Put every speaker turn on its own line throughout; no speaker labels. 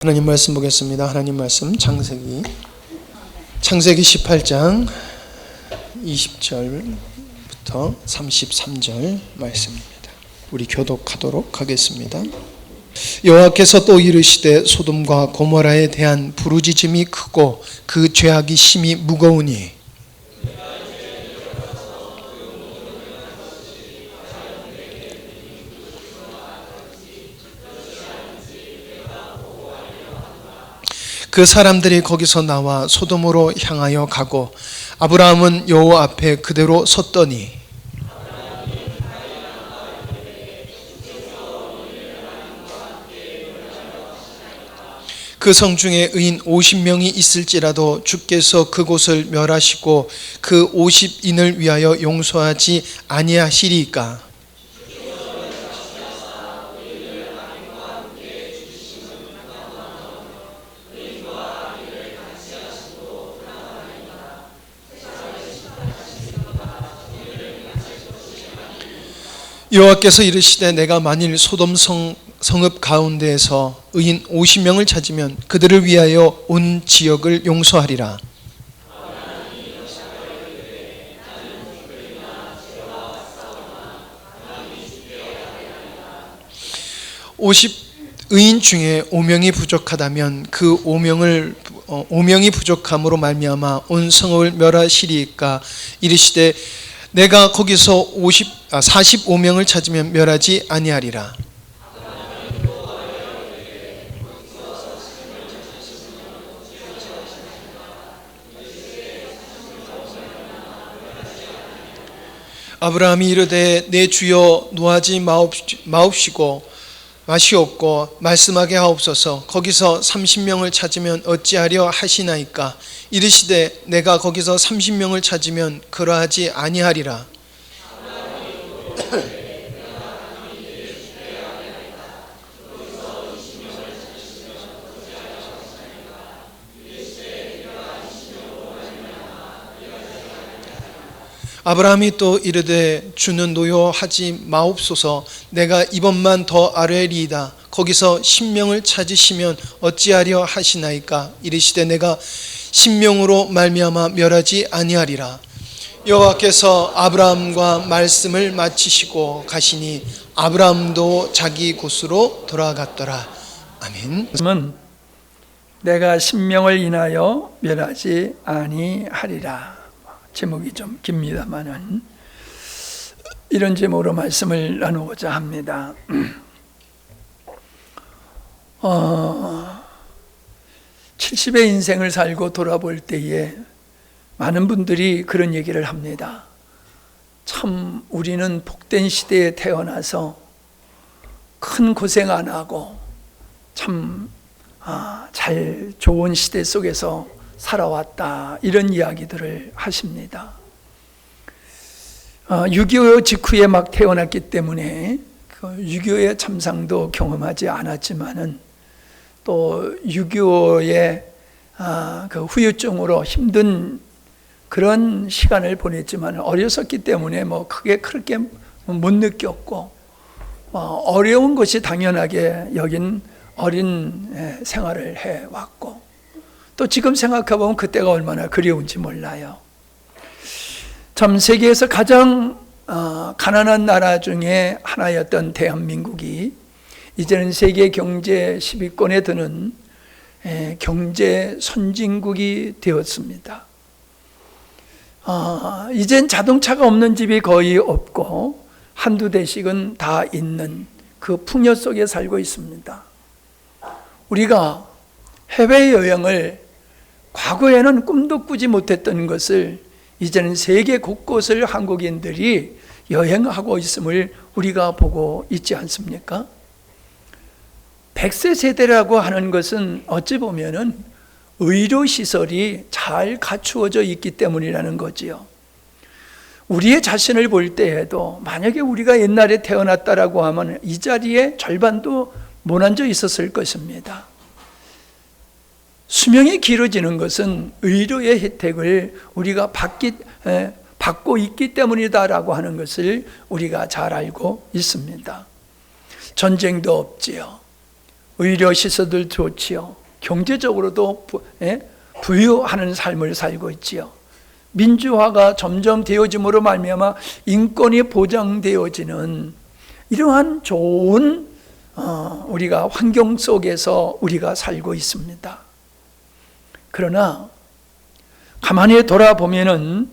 하나님 말씀 보겠습니다. 하나님 말씀 창세기 18장 20절부터 33절 말씀입니다. 우리 교독하도록 하겠습니다. 여호와께서 또 이르시되 소돔과 고모라에 대한 부르짖음이 크고 그 죄악이 심히 무거우니 그 사람들이 거기서 나와 소돔으로 향하여 가고 아브라함은 여호와 앞에 그대로 섰더니 그 성 중에 의인 50명이 있을지라도 주께서 그곳을 멸하시고 그 50인을 위하여 용서하지 아니하시리까. 여호와께서 이르시되 내가 만일 소돔 성읍 가운데에서 의인 50명을 찾으면 그들을 위하여 온 지역을 용서하리라. 50의인 중에 5명이 부족하다면 그 5명이 부족함으로 말미암아 온 성읍을 멸하시리까. 이르시되 내가 거기서 45명을 찾으면 멸하지 아니하리라. 아브라함이 이르되 내 주여 노하지 마시옵고 말씀하게 하옵소서. 거기서 30명을 찾으면 어찌하려 하시나이까. 이르시되 내가 거기서 30명을 찾으면 그러하지 아니하리라. 아브라함이 또 이르되 주는 노여하지 마옵소서. 내가 이번만 더 아뢰리이다. 거기서 10명을 찾으시면 어찌하려 하시나이까. 이르시되 내가 10명으로 말미암아 멸하지 아니하리라. 여호와께서 아브라함과 말씀을 마치시고 가시니 아브라함도 자기 곳으로 돌아갔더라. 아멘.
내가 10명을 인하여 멸하지 아니하리라. 제목이 좀 깁니다만은 이런 제목으로 말씀을 나누고자 합니다. 70의 인생을 살고 돌아볼 때에 많은 분들이 그런 얘기를 합니다. 참 우리는 복된 시대에 태어나서 큰 고생 안 하고 참 잘 좋은 시대 속에서 살아왔다, 이런 이야기들을 하십니다. 6.25 직후에 막 태어났기 때문에 6.25의 참상도 경험하지 않았지만은 또 6.25의 그 후유증으로 힘든 그런 시간을 보냈지만 어렸었기 때문에 뭐 크게 그렇게 못 느꼈고 어려운 것이 당연하게 여긴 어린 생활을 해왔고 또 지금 생각해보면 그때가 얼마나 그리운지 몰라요. 참 세계에서 가장 가난한 나라 중에 하나였던 대한민국이 이제는 세계 경제 10위권에 드는 경제 선진국이 되었습니다. 이젠 자동차가 없는 집이 거의 없고 한두 대씩은 다 있는 그 풍요 속에 살고 있습니다. 우리가 해외여행을 과거에는 꿈도 꾸지 못했던 것을 이제는 세계 곳곳을 한국인들이 여행하고 있음을 우리가 보고 있지 않습니까? 100세 세대라고 하는 것은 어찌 보면은 의료시설이 잘 갖추어져 있기 때문이라는 거지요. 우리의 자신을 볼 때에도 만약에 우리가 옛날에 태어났다라고 하면 이 자리에 절반도 못 앉아 있었을 것입니다. 수명이 길어지는 것은 의료의 혜택을 우리가 받고 있기 때문이다라고 하는 것을 우리가 잘 알고 있습니다. 전쟁도 없지요. 오히려 시설도 좋지요. 경제적으로도 부유하는 삶을 살고 있지요. 민주화가 점점 되어짐으로 말미암아 인권이 보장되어지는 이러한 좋은 우리가 환경 속에서 우리가 살고 있습니다. 그러나 가만히 돌아보면은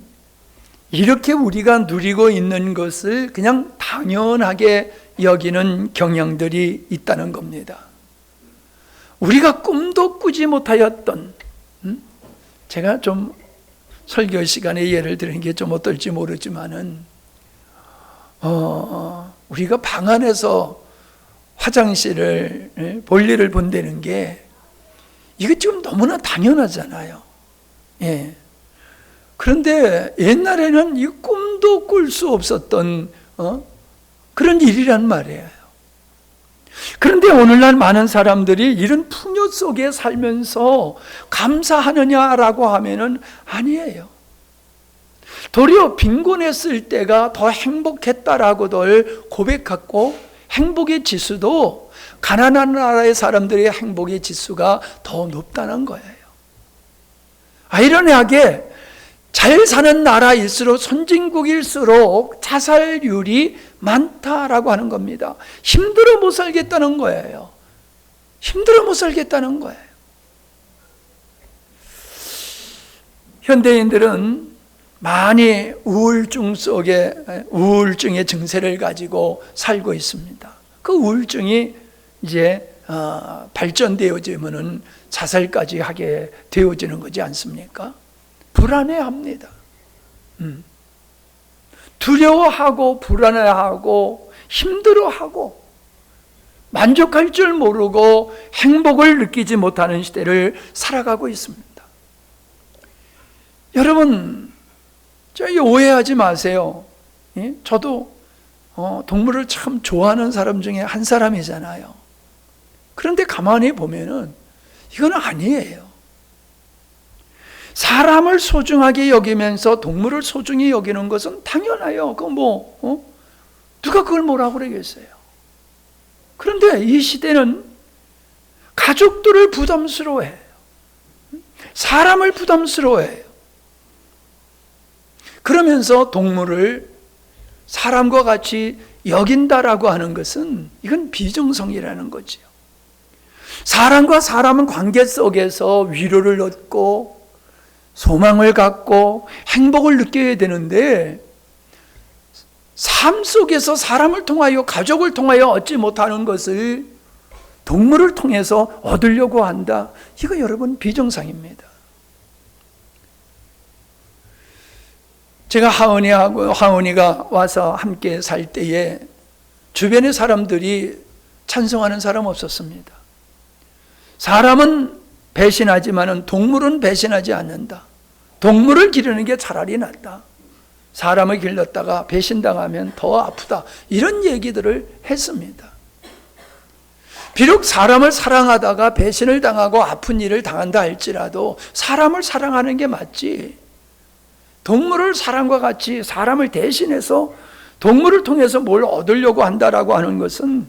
이렇게 우리가 누리고 있는 것을 그냥 당연하게 여기는 경향들이 있다는 겁니다. 우리가 꿈도 꾸지 못하였던, 제가 좀 설교 시간에 예를 드리는 게 좀 어떨지 모르지만은 우리가 방 안에서 화장실을 볼일을 본다는 게 이거 지금 너무나 당연하잖아요. 예. 그런데 옛날에는 이 꿈도 꿀 수 없었던 그런 일이란 말이에요. 그런데 오늘날 많은 사람들이 이런 풍요 속에 살면서 감사하느냐라고 하면은 아니에요. 도리어 빈곤했을 때가 더 행복했다라고들 고백하고 행복의 지수도 가난한 나라의 사람들의 행복의 지수가 더 높다는 거예요. 아이러니하게 잘 사는 나라일수록 선진국일수록 자살률이 많다라고 하는 겁니다. 힘들어 못 살겠다는 거예요. 힘들어 못 살겠다는 거예요. 현대인들은 많이 우울증 속에 우울증의 증세를 가지고 살고 있습니다. 그 우울증이 이제 발전되어지면은 자살까지 하게 되어지는 거지 않습니까? 불안해합니다. 두려워하고 불안해하고 힘들어하고 만족할 줄 모르고 행복을 느끼지 못하는 시대를 살아가고 있습니다. 여러분, 저희 오해하지 마세요. 저도 동물을 참 좋아하는 사람 중에 한 사람이잖아요. 그런데 가만히 보면은 이건 아니에요. 사람을 소중하게 여기면서 동물을 소중히 여기는 것은 당연해요. 누가 그걸 뭐라고 그러겠어요? 그런데 이 시대는 가족들을 부담스러워해요. 사람을 부담스러워해요. 그러면서 동물을 사람과 같이 여긴다라고 하는 것은 이건 비정성이라는 거죠. 사람과 사람은 관계 속에서 위로를 얻고 소망을 갖고 행복을 느껴야 되는데 삶 속에서 사람을 통하여 가족을 통하여 얻지 못하는 것을 동물을 통해서 얻으려고 한다. 이거 여러분 비정상입니다. 제가 하은이가 와서 함께 살 때에 주변의 사람들이 찬성하는 사람 없었습니다. 사람은 배신하지만 동물은 배신하지 않는다. 동물을 기르는 게 차라리 낫다. 사람을 길렀다가 배신당하면 더 아프다. 이런 얘기들을 했습니다. 비록 사람을 사랑하다가 배신을 당하고 아픈 일을 당한다 할지라도 사람을 사랑하는 게 맞지. 동물을 사람과 같이 사람을 대신해서 동물을 통해서 뭘 얻으려고 한다라고 하는 것은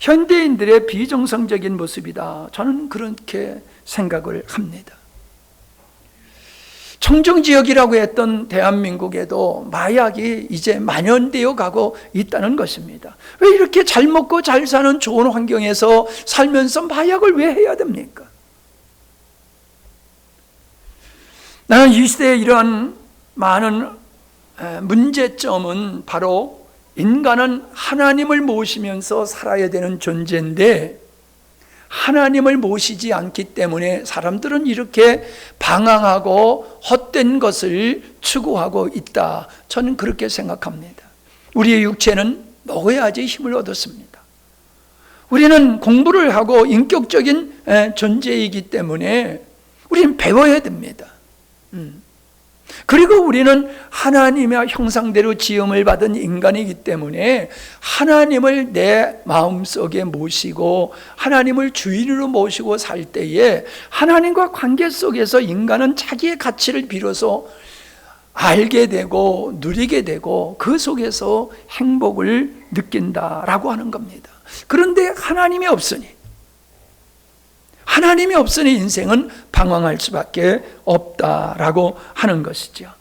현대인들의 비정상적인 모습이다. 저는 그렇게 생각을 합니다. 청정지역이라고 했던 대한민국에도 마약이 이제 만연되어 가고 있다는 것입니다. 왜 이렇게 잘 먹고 잘 사는 좋은 환경에서 살면서 마약을 왜 해야 됩니까? 나는 이 시대에 이러한 많은 문제점은 바로 인간은 하나님을 모시면서 살아야 되는 존재인데 하나님을 모시지 않기 때문에 사람들은 이렇게 방황하고 헛된 것을 추구하고 있다. 저는 그렇게 생각합니다. 우리의 육체는 먹어야지 힘을 얻었습니다. 우리는 공부를 하고 인격적인 존재이기 때문에 우리는 배워야 됩니다. 그리고 우리는 하나님의 형상대로 지음을 받은 인간이기 때문에 하나님을 내 마음속에 모시고 하나님을 주인으로 모시고 살 때에 하나님과 관계 속에서 인간은 자기의 가치를 비로소 알게 되고 누리게 되고 그 속에서 행복을 느낀다라고 하는 겁니다. 그런데 하나님이 없으니 하나님이 없으니 인생은 방황할 수밖에 없다라고 하는 것이죠.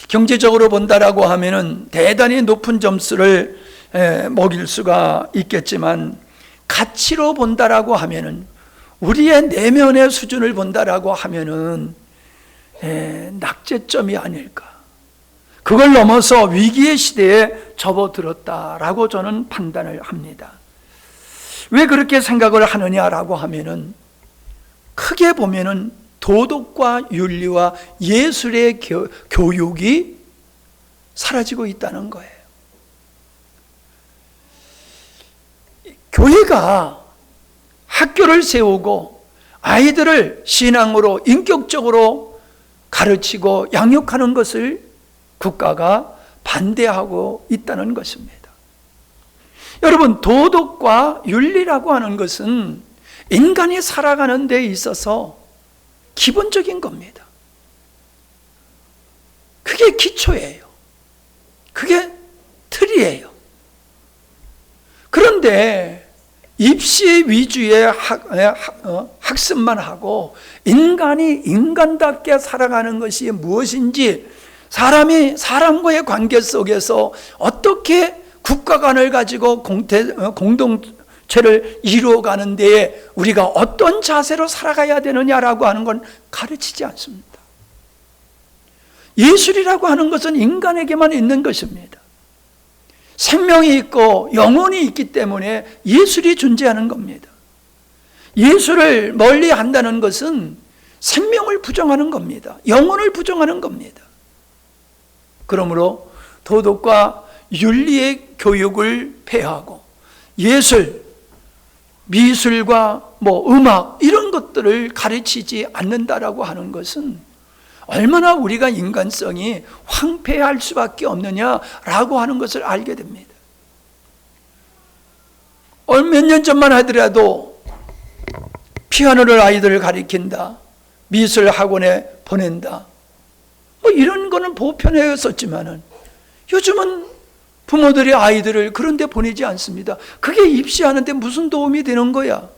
경제적으로 본다라고 하면은 대단히 높은 점수를 먹일 수가 있겠지만, 가치로 본다라고 하면은, 우리의 내면의 수준을 본다라고 하면은 낙제점이 아닐까. 그걸 넘어서 위기의 시대에 접어들었다라고 저는 판단을 합니다. 왜 그렇게 생각을 하느냐라고 하면은, 크게 보면은 도덕과 윤리와 예술의 교육이 사라지고 있다는 거예요. 교회가 학교를 세우고 아이들을 신앙으로 인격적으로 가르치고 양육하는 것을 국가가 반대하고 있다는 것입니다. 여러분, 도덕과 윤리라고 하는 것은 인간이 살아가는 데 있어서 기본적인 겁니다. 그게 기초예요. 그게 틀이에요. 그런데 입시 위주의 학습만 하고 인간이 인간답게 살아가는 것이 무엇인지, 사람이 사람과의 관계 속에서 어떻게 국가관을 가지고 공동체를 이루어가는 데에 우리가 어떤 자세로 살아가야 되느냐라고 하는 건 가르치지 않습니다. 예술이라고 하는 것은 인간에게만 있는 것입니다. 생명이 있고 영혼이 있기 때문에 예술이 존재하는 겁니다. 예술을 멀리 한다는 것은 생명을 부정하는 겁니다. 영혼을 부정하는 겁니다. 그러므로 도덕과 윤리의 교육을 폐하고 예술, 미술과 음악 이런 것들을 가르치지 않는다라고 하는 것은 얼마나 우리가 인간성이 황폐할 수밖에 없느냐라고 하는 것을 알게 됩니다. 몇 년 전만 하더라도 피아노를 아이들을 가르친다, 미술 학원에 보낸다, 이런 거는 보편이었었지만은 요즘은 부모들이 아이들을 그런 데 보내지 않습니다. 그게 입시하는데 무슨 도움이 되는 거야?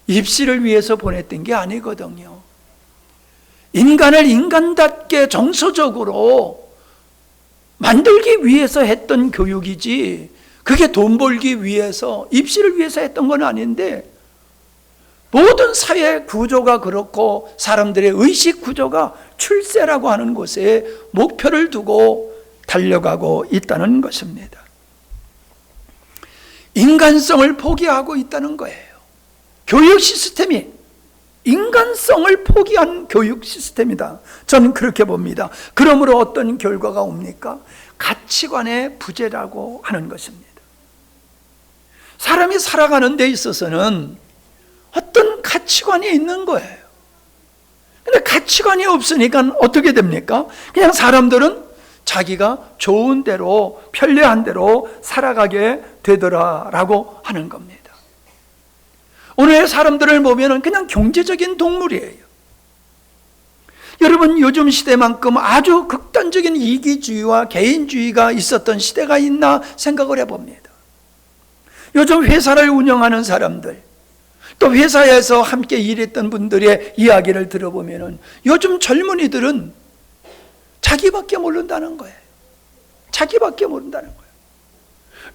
입시를 위해서 보냈던 게 아니거든요. 인간을 인간답게 정서적으로 만들기 위해서 했던 교육이지, 그게 돈 벌기 위해서, 입시를 위해서 했던 건 아닌데, 모든 사회 구조가 그렇고 사람들의 의식 구조가 출세라고 하는 곳에 목표를 두고 달려가고 있다는 것입니다. 인간성을 포기하고 있다는 거예요. 교육 시스템이 인간성을 포기한 교육 시스템이다. 저는 그렇게 봅니다. 그러므로 어떤 결과가 옵니까? 가치관의 부재라고 하는 것입니다. 사람이 살아가는 데 있어서는 어떤 가치관이 있는 거예요. 근데 가치관이 없으니까 어떻게 됩니까? 그냥 사람들은 자기가 좋은 대로, 편리한 대로 살아가게 되더라라고 하는 겁니다. 오늘의 사람들을 보면 그냥 경제적인 동물이에요. 여러분, 요즘 시대만큼 아주 극단적인 이기주의와 개인주의가 있었던 시대가 있나 생각을 해봅니다. 요즘 회사를 운영하는 사람들, 또 회사에서 함께 일했던 분들의 이야기를 들어보면 요즘 젊은이들은 자기밖에 모른다는 거예요. 자기밖에 모른다는 거예요.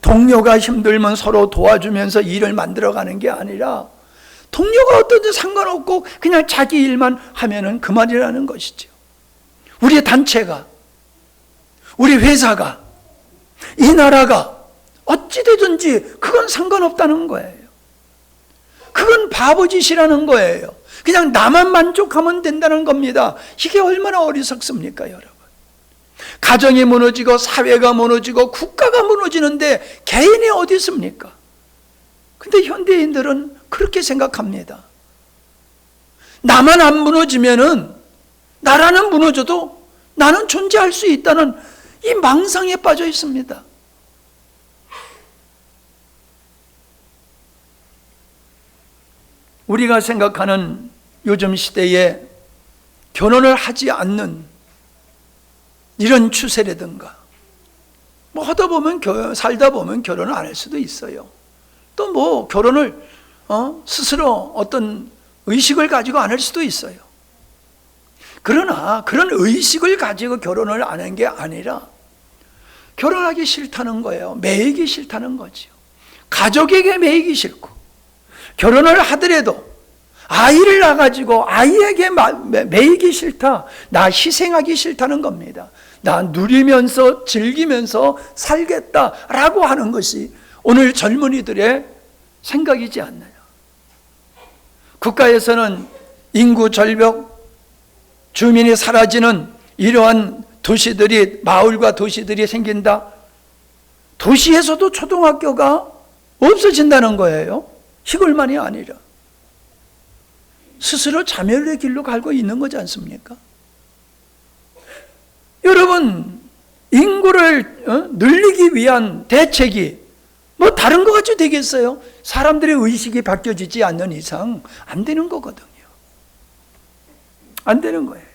동료가 힘들면 서로 도와주면서 일을 만들어가는 게 아니라 동료가 어떤지 상관없고 그냥 자기 일만 하면은 그만이라는 것이죠. 우리 단체가, 우리 회사가, 이 나라가 어찌되든지 그건 상관없다는 거예요. 그건 바보짓이라는 거예요. 그냥 나만 만족하면 된다는 겁니다. 이게 얼마나 어리석습니까, 여러분? 가정이 무너지고 사회가 무너지고 국가가 무너지는데 개인이 어디 있습니까? 근데 현대인들은 그렇게 생각합니다. 나만 안 무너지면은, 나라는 무너져도 나는 존재할 수 있다는 이 망상에 빠져 있습니다. 우리가 생각하는 요즘 시대에 결혼을 하지 않는 이런 추세라든가, 하다 보면 살다 보면 결혼을 안 할 수도 있어요. 또 결혼을 스스로 어떤 의식을 가지고 안 할 수도 있어요. 그러나 그런 의식을 가지고 결혼을 안 한 게 아니라 결혼하기 싫다는 거예요. 매이기 싫다는 거죠. 가족에게 매이기 싫고, 결혼을 하더라도 아이를 낳아가지고 아이에게 매이기 싫다, 나 희생하기 싫다는 겁니다. 나 누리면서 즐기면서 살겠다라고 하는 것이 오늘 젊은이들의 생각이지 않나요? 국가에서는 인구 절벽, 주민이 사라지는 이러한 도시들이, 마을과 도시들이 생긴다. 도시에서도 초등학교가 없어진다는 거예요. 시골만이 아니라. 스스로 자멸의 길로 가고 있는 거지 않습니까? 여러분, 인구를 늘리기 위한 대책이 뭐 다른 거 가지고 되겠어요? 사람들의 의식이 바뀌어지지 않는 이상 안 되는 거거든요. 안 되는 거예요.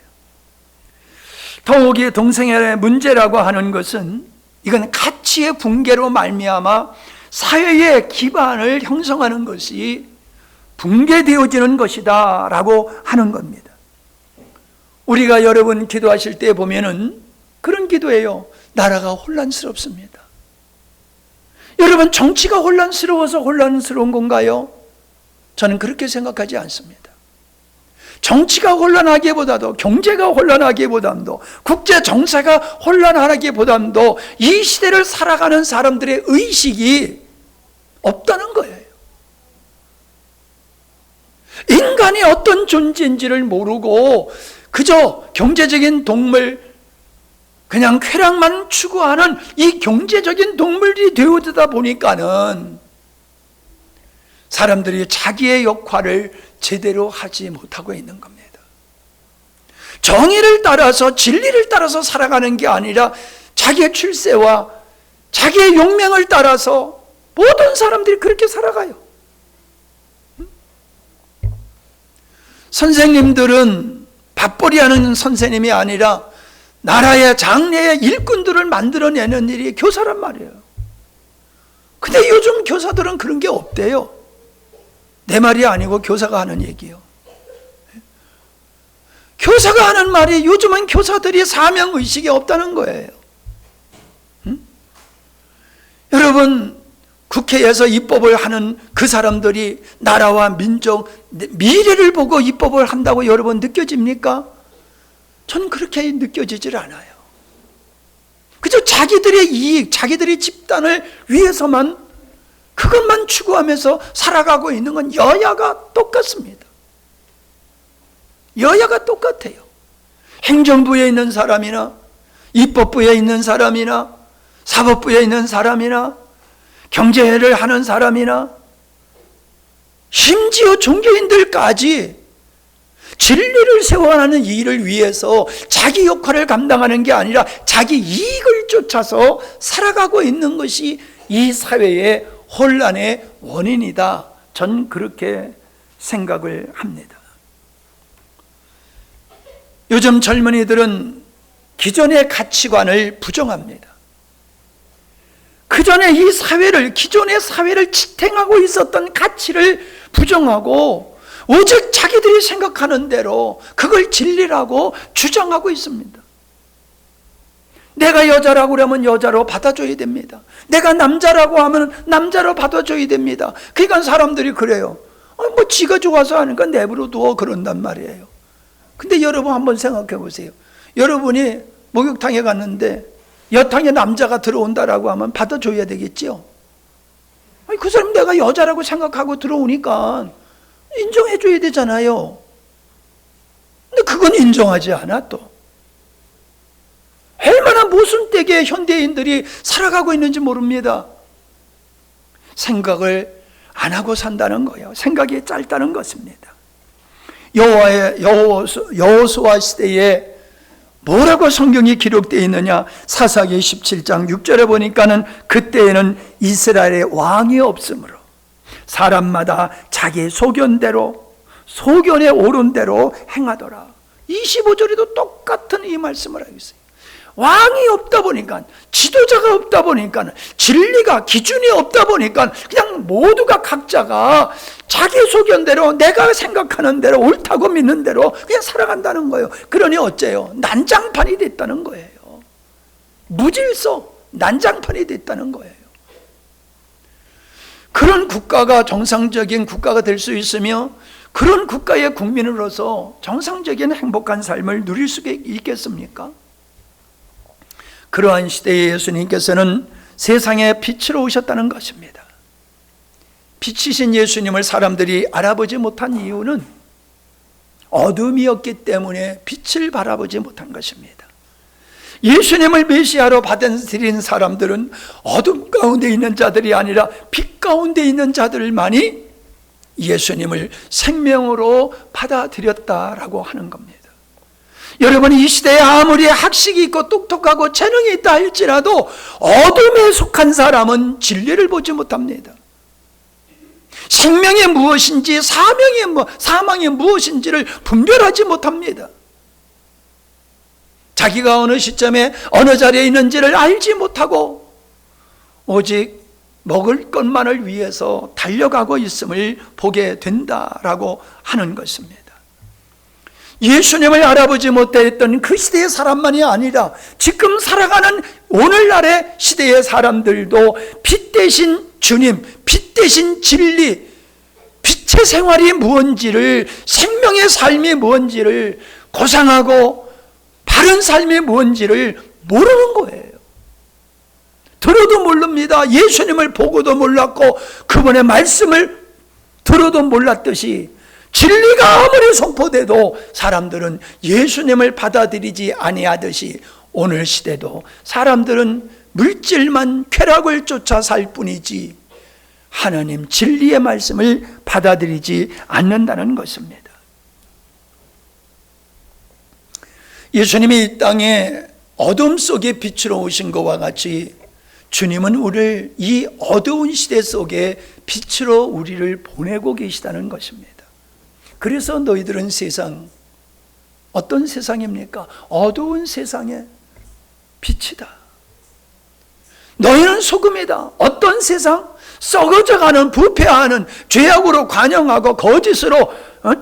더욱이 동성애의 문제라고 하는 것은 이건 가치의 붕괴로 말미암아 사회의 기반을 형성하는 것이 붕괴되어지는 것이다 라고 하는 겁니다. 우리가 여러분 기도하실 때 보면은 그런 기도예요. 나라가 혼란스럽습니다. 여러분, 정치가 혼란스러워서 혼란스러운 건가요? 저는 그렇게 생각하지 않습니다. 정치가 혼란하기보다도, 경제가 혼란하기보다도, 국제 정세가 혼란하기보다도 이 시대를 살아가는 사람들의 의식이 없다는 거예요. 인간이 어떤 존재인지를 모르고 그저 경제적인 동물, 그냥 쾌락만 추구하는 이 경제적인 동물이 되어지다 보니까는 사람들이 자기의 역할을 제대로 하지 못하고 있는 겁니다. 정의를 따라서, 진리를 따라서 살아가는 게 아니라 자기의 출세와 자기의 용맹을 따라서 모든 사람들이 그렇게 살아가요. 선생님들은 밥벌이하는 선생님이 아니라 나라의 장래의 일꾼들을 만들어내는 일이 교사란 말이에요. 근데 요즘 교사들은 그런 게 없대요. 내 말이 아니고 교사가 하는 얘기예요. 교사가 하는 말이 요즘은 교사들이 사명의식이 없다는 거예요. 여러분, 국회에서 입법을 하는 그 사람들이 나라와 민족, 미래를 보고 입법을 한다고 여러분 느껴집니까? 저는 그렇게 느껴지질 않아요. 그저 자기들의 이익, 자기들의 집단을 위해서만 그것만 추구하면서 살아가고 있는 건 여야가 똑같습니다. 여야가 똑같아요. 행정부에 있는 사람이나 입법부에 있는 사람이나 사법부에 있는 사람이나 경제를 하는 사람이나 심지어 종교인들까지 진리를 세워가는 일을 위해서 자기 역할을 감당하는 게 아니라 자기 이익을 쫓아서 살아가고 있는 것이 이 사회의 혼란의 원인이다. 전 그렇게 생각을 합니다. 요즘 젊은이들은 기존의 가치관을 부정합니다. 그전에 이 사회를, 기존의 사회를 지탱하고 있었던 가치를 부정하고 오직 자기들이 생각하는 대로 그걸 진리라고 주장하고 있습니다. 내가 여자라고 그러면 여자로 받아줘야 됩니다. 내가 남자라고 하면 남자로 받아줘야 됩니다. 그러니까 사람들이 그래요. 뭐 지가 좋아서 하는 건 내버려 두어 그런단 말이에요. 근데 여러분 한번 생각해 보세요. 여러분이 목욕탕에 갔는데 여탕에 남자가 들어온다라고 하면 받아줘야 되겠지요. 그 사람 내가 여자라고 생각하고 들어오니까 인정해줘야 되잖아요. 근데 그건 인정하지 않아 또. 얼마나 모순되게 현대인들이 살아가고 있는지 모릅니다. 생각을 안 하고 산다는 거예요. 생각이 짧다는 것입니다. 여호수아 시대에 뭐라고 성경이 기록되어 있느냐? 사사기 17장 6절에 보니까는 그때에는 이스라엘의 왕이 없으므로 사람마다 자기의 소견대로, 소견에 오른 대로 행하더라. 25절에도 똑같은 이 말씀을 하고 있어요. 왕이 없다 보니까, 지도자가 없다 보니까, 진리가 기준이 없다 보니까 그냥 모두가 각자가 자기 소견대로, 내가 생각하는 대로, 옳다고 믿는 대로 그냥 살아간다는 거예요. 그러니 어째요? 난장판이 됐다는 거예요. 무질서, 난장판이 됐다는 거예요. 그런 국가가 정상적인 국가가 될 수 있으며, 그런 국가의 국민으로서 정상적인 행복한 삶을 누릴 수 있겠습니까? 그러한 시대에 예수님께서는 세상에 빛으로 오셨다는 것입니다. 빛이신 예수님을 사람들이 알아보지 못한 이유는 어둠이었기 때문에 빛을 바라보지 못한 것입니다. 예수님을 메시아로 받아들인 사람들은 어둠 가운데 있는 자들이 아니라 빛 가운데 있는 자들만이 예수님을 생명으로 받아들였다라고 하는 겁니다. 여러분, 이 시대에 아무리 학식이 있고 똑똑하고 재능이 있다 할지라도 어둠에 속한 사람은 진리를 보지 못합니다. 생명이 무엇인지 사망이 무엇인지를 분별하지 못합니다. 자기가 어느 시점에 어느 자리에 있는지를 알지 못하고 오직 먹을 것만을 위해서 달려가고 있음을 보게 된다라고 하는 것입니다. 예수님을 알아보지 못했던 그 시대의 사람만이 아니라 지금 살아가는 오늘날의 시대의 사람들도 빛 대신 주님, 빛 대신 진리, 빛의 생활이 무엇인지를, 생명의 삶이 무엇인지를, 고상하고 바른 삶이 무엇인지를 모르는 거예요. 들어도 모릅니다. 예수님을 보고도 몰랐고 그분의 말씀을 들어도 몰랐듯이 진리가 아무리 선포돼도 사람들은 예수님을 받아들이지 아니하듯이 오늘 시대도 사람들은 물질만, 쾌락을 쫓아 살 뿐이지 하나님 진리의 말씀을 받아들이지 않는다는 것입니다. 예수님이 이 땅에 어둠 속에 빛으로 오신 것과 같이 주님은 우리를 이 어두운 시대 속에 빛으로 우리를 보내고 계시다는 것입니다. 그래서 너희들은 세상, 어떤 세상입니까? 어두운 세상의 빛이다. 너희는 소금이다. 어떤 세상? 썩어져가는, 부패하는, 죄악으로 관영하고 거짓으로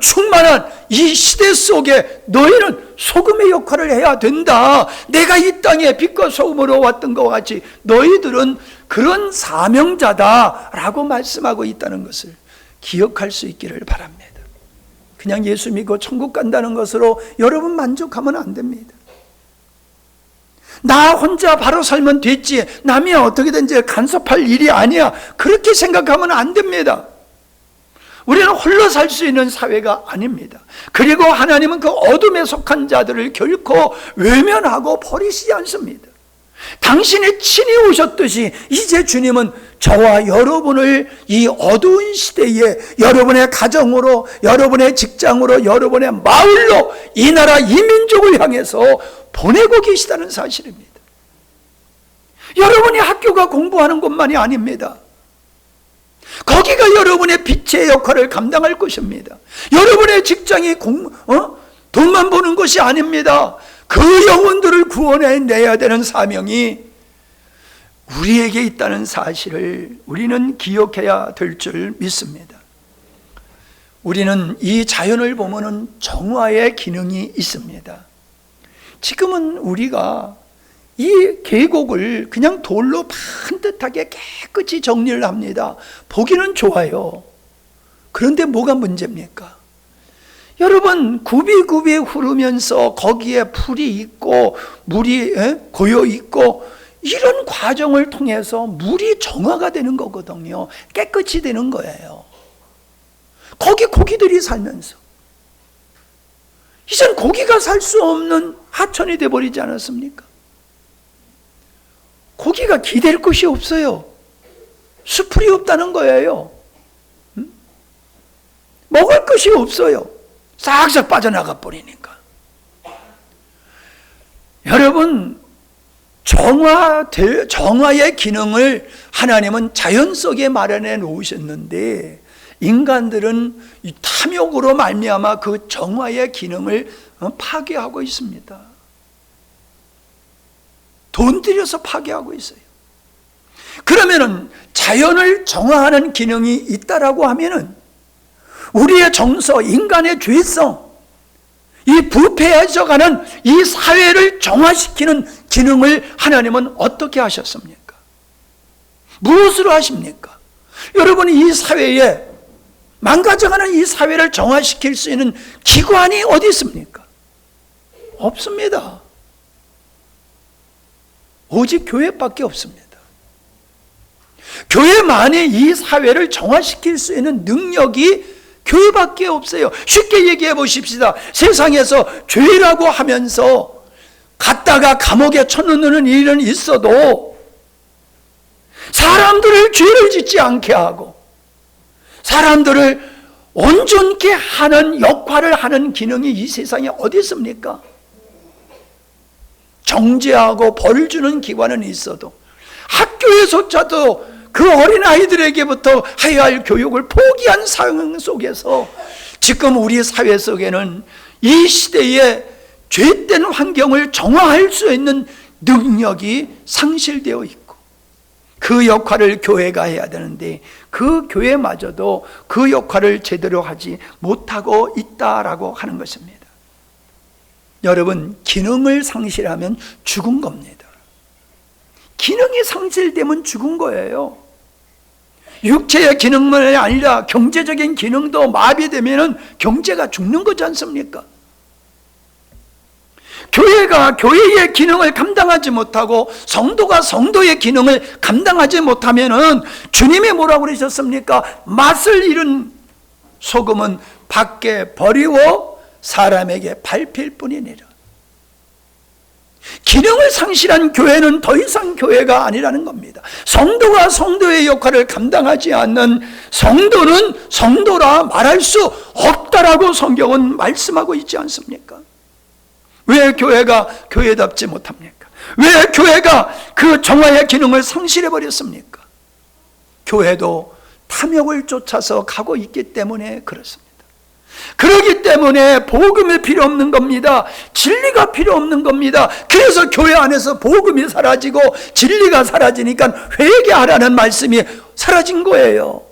충만한 이 시대 속에 너희는 소금의 역할을 해야 된다. 내가 이 땅에 빛과 소금으로 왔던 것과 같이 너희들은 그런 사명자다라고 말씀하고 있다는 것을 기억할 수 있기를 바랍니다. 그냥 예수 믿고 천국 간다는 것으로 여러분 만족하면 안 됩니다. 나 혼자 바로 살면 됐지, 남이 어떻게든지 간섭할 일이 아니야, 그렇게 생각하면 안 됩니다. 우리는 홀로 살 수 있는 사회가 아닙니다. 그리고 하나님은 그 어둠에 속한 자들을 결코 외면하고 버리시지 않습니다. 당신이 친히 오셨듯이 이제 주님은 저와 여러분을 이 어두운 시대에 여러분의 가정으로, 여러분의 직장으로, 여러분의 마을로, 이 나라 이 민족을 향해서 보내고 계시다는 사실입니다. 여러분이 학교가 공부하는 것만이 아닙니다. 거기가 여러분의 빛의 역할을 감당할 것입니다. 여러분의 직장이 돈만 버는 것이 아닙니다. 그 영혼들을 구원해내야 되는 사명이 우리에게 있다는 사실을 우리는 기억해야 될 줄 믿습니다. 우리는 이 자연을 보면은 정화의 기능이 있습니다. 지금은 우리가 이 계곡을 그냥 돌로 반듯하게 깨끗이 정리를 합니다. 보기는 좋아요. 그런데 뭐가 문제입니까? 여러분, 굽이굽이 흐르면서 거기에 풀이 있고 물이 고여 있고 이런 과정을 통해서 물이 정화가 되는 거거든요. 깨끗이 되는 거예요. 거기 고기들이 살면서 이젠 고기가 살 수 없는 하천이 돼버리지 않았습니까? 고기가 기댈 곳이 없어요. 수풀이 없다는 거예요. 먹을 것이 없어요. 싹싹 빠져나가 버리니까. 여러분, 정화의 기능을 하나님은 자연 속에 마련해 놓으셨는데 인간들은 탐욕으로 말미암아 그 정화의 기능을 파괴하고 있습니다. 돈 들여서 파괴하고 있어요. 그러면은 자연을 정화하는 기능이 있다라고 하면은 우리의 정서, 인간의 죄성, 이 부패해져가는 이 사회를 정화시키는 기능을 하나님은 어떻게 하셨습니까? 무엇으로 하십니까? 여러분이 이 사회에 망가져가는 이 사회를 정화시킬 수 있는 기관이 어디 있습니까? 없습니다. 오직 교회밖에 없습니다. 교회만이 이 사회를 정화시킬 수 있는 능력이 교회밖에 없어요. 쉽게 얘기해 보십시다. 세상에서 죄라고 하면서 갔다가 감옥에 쳐넣는 일은 있어도 사람들을 죄를 짓지 않게 하고 사람들을 온전케 하는 역할을 하는 기능이 이 세상에 어디 있습니까? 정죄하고 벌 주는 기관은 있어도 학교에서조차도 그 어린아이들에게부터 해야 할 교육을 포기한 상황 속에서 지금 우리 사회 속에는 이 시대의 죄된 환경을 정화할 수 있는 능력이 상실되어 있고 그 역할을 교회가 해야 되는데 그 교회마저도 그 역할을 제대로 하지 못하고 있다라고 하는 것입니다. 여러분, 기능을 상실하면 죽은 겁니다. 기능이 상실되면 죽은 거예요. 육체의 기능만이 아니라 경제적인 기능도 마비되면 경제가 죽는 거지 않습니까? 교회가 교회의 기능을 감당하지 못하고 성도가 성도의 기능을 감당하지 못하면 주님이 뭐라고 그러셨습니까? 맛을 잃은 소금은 밖에 버리고 사람에게 밟힐 뿐이니라. 기능을 상실한 교회는 더 이상 교회가 아니라는 겁니다. 성도가 성도의 역할을 감당하지 않는 성도는 성도라 말할 수 없다라고 성경은 말씀하고 있지 않습니까? 왜 교회가 교회답지 못합니까? 왜 교회가 그 정화의 기능을 상실해버렸습니까? 교회도 탐욕을 쫓아서 가고 있기 때문에 그렇습니다. 그렇기 때문에 복음이 필요 없는 겁니다. 진리가 필요 없는 겁니다. 그래서 교회 안에서 복음이 사라지고 진리가 사라지니까 회개하라는 말씀이 사라진 거예요.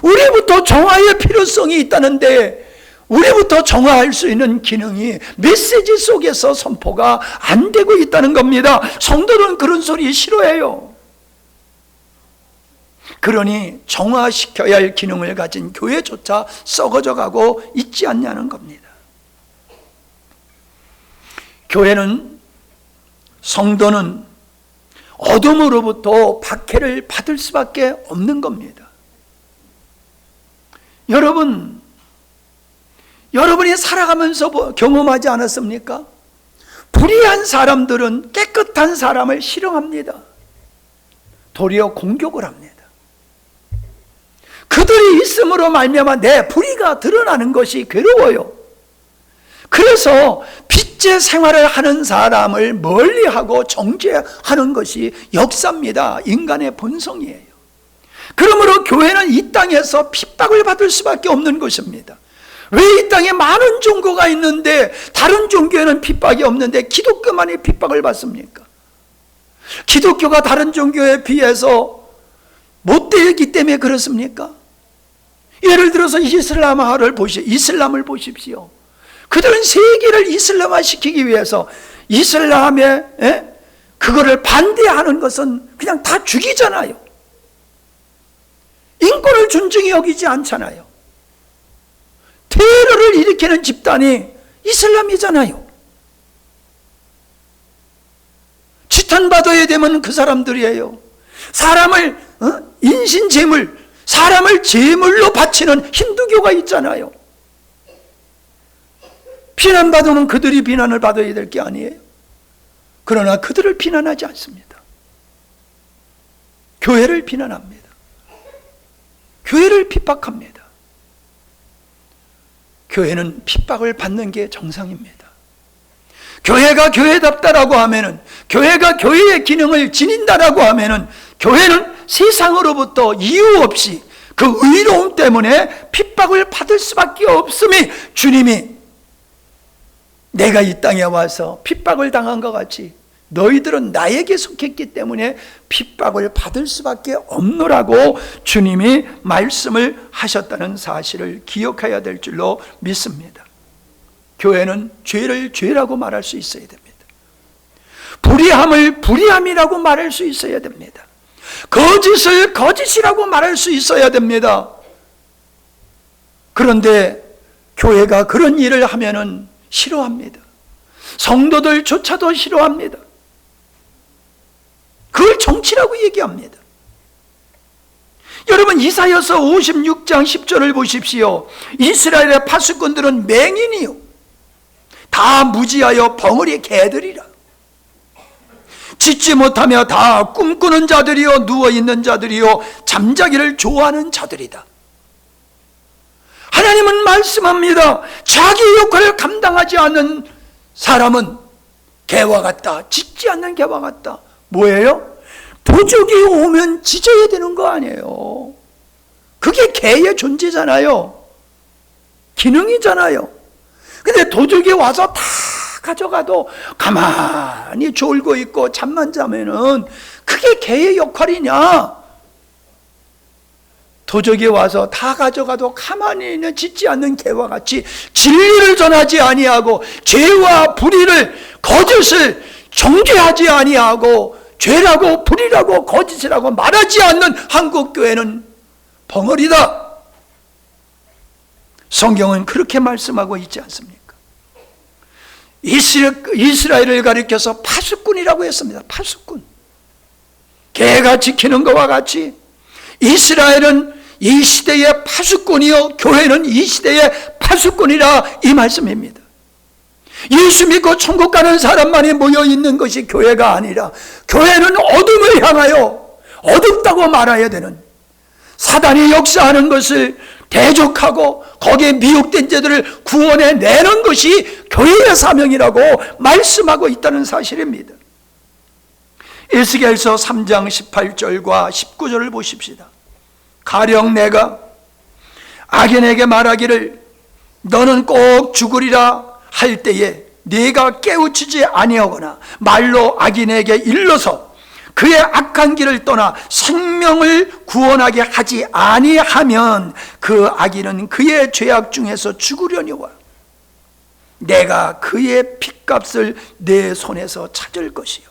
우리부터 정화의 필요성이 있다는데 우리부터 정화할 수 있는 기능이 메시지 속에서 선포가 안 되고 있다는 겁니다. 성도는 그런 소리 싫어해요. 그러니 정화시켜야 할 기능을 가진 교회조차 썩어져 가고 있지 않냐는 겁니다. 교회는, 성도는 어둠으로부터 박해를 받을 수밖에 없는 겁니다. 여러분이 살아가면서 경험하지 않았습니까? 불의한 사람들은 깨끗한 사람을 싫어합니다. 도리어 공격을 합니다. 그들이 있음으로 말미암아 내 불의가 드러나는 것이 괴로워요. 그래서 빛의 생활을 하는 사람을 멀리하고 정죄하는 것이 역사입니다. 인간의 본성이에요. 그러므로 교회는 이 땅에서 핍박을 받을 수밖에 없는 것입니다. 왜 이 땅에 많은 종교가 있는데 다른 종교에는 핍박이 없는데 기독교만이 핍박을 받습니까? 기독교가 다른 종교에 비해서 못되기 때문에 그렇습니까? 예를 들어서 이슬람을 보십시오. 그들은 세계를 이슬람화 시키기 위해서 이슬람의 그거를 반대하는 것은 그냥 다 죽이잖아요. 인권을 존중히 여기지 않잖아요. 테러를 일으키는 집단이 이슬람이잖아요. 지탄받아야 되면 그 사람들이에요. 사람을 인신제물, 사람을 제물로 바치는 힌두교가 있잖아요. 비난받으면 그들이 비난을 받아야 될 게 아니에요. 그러나 그들을 비난하지 않습니다. 교회를 비난합니다. 교회를 핍박합니다. 교회는 핍박을 받는 게 정상입니다. 교회가 교회답다라고 하면은, 교회가 교회의 기능을 지닌다라고 하면은, 교회는 세상으로부터 이유 없이 그 의로움 때문에 핍박을 받을 수밖에 없음이, 주님이 내가 이 땅에 와서 핍박을 당한 것 같이 너희들은 나에게 속했기 때문에 핍박을 받을 수밖에 없노라고 주님이 말씀을 하셨다는 사실을 기억해야 될 줄로 믿습니다. 교회는 죄를 죄라고 말할 수 있어야 됩니다. 불의함을 불의함이라고 말할 수 있어야 됩니다. 거짓을 거짓이라고 말할 수 있어야 됩니다. 그런데 교회가 그런 일을 하면은 싫어합니다. 성도들조차도 싫어합니다. 그걸 정치라고 얘기합니다. 여러분, 이사야서 56장 10절을 보십시오. 이스라엘의 파수꾼들은 맹인이요 다 무지하여 벙어리 개들이라. 짖지 못하며 다 꿈꾸는 자들이요 누워있는 자들이요 잠자기를 좋아하는 자들이다. 하나님은 말씀합니다. 자기 역할을 감당하지 않는 사람은 개와 같다. 짖지 않는 개와 같다. 뭐예요? 도적이 오면 짖어야 되는 거 아니에요. 그게 개의 존재잖아요. 기능이잖아요. 근데 도적이 와서 다 가져가도 가만히 졸고 있고 잠만 자면은 그게 개의 역할이냐? 도적이 와서 다 가져가도 가만히 있는 짖지 않는 개와 같이 진리를 전하지 아니하고 죄와 불의를 거짓을 정죄하지 아니하고 죄라고 불의라고 거짓이라고 말하지 않는 한국교회는 벙어리다. 성경은 그렇게 말씀하고 있지 않습니까? 이스라엘을 가리켜서 파수꾼이라고 했습니다. 파수꾼. 개가 지키는 것과 같이 이스라엘은 이 시대의 파수꾼이요 교회는 이 시대의 파수꾼이라 이 말씀입니다. 예수 믿고 천국 가는 사람만이 모여 있는 것이 교회가 아니라 교회는 어둠을 향하여 어둡다고 말해야 되는, 사단이 역사하는 것을 대적하고 거기에 미혹된 자들을 구원해 내는 것이 교회의 사명이라고 말씀하고 있다는 사실입니다. 에스겔서 3장 18절과 19절을 보십시다. 가령 내가 악인에게 말하기를 너는 꼭 죽으리라 할 때에 네가 깨우치지 아니하거나 말로 악인에게 일러서 그의 악한 길을 떠나 생명을 구원하게 하지 아니하면 그 악인은 그의 죄악 중에서 죽으려니와 내가 그의 핏값을 내 손에서 찾을 것이요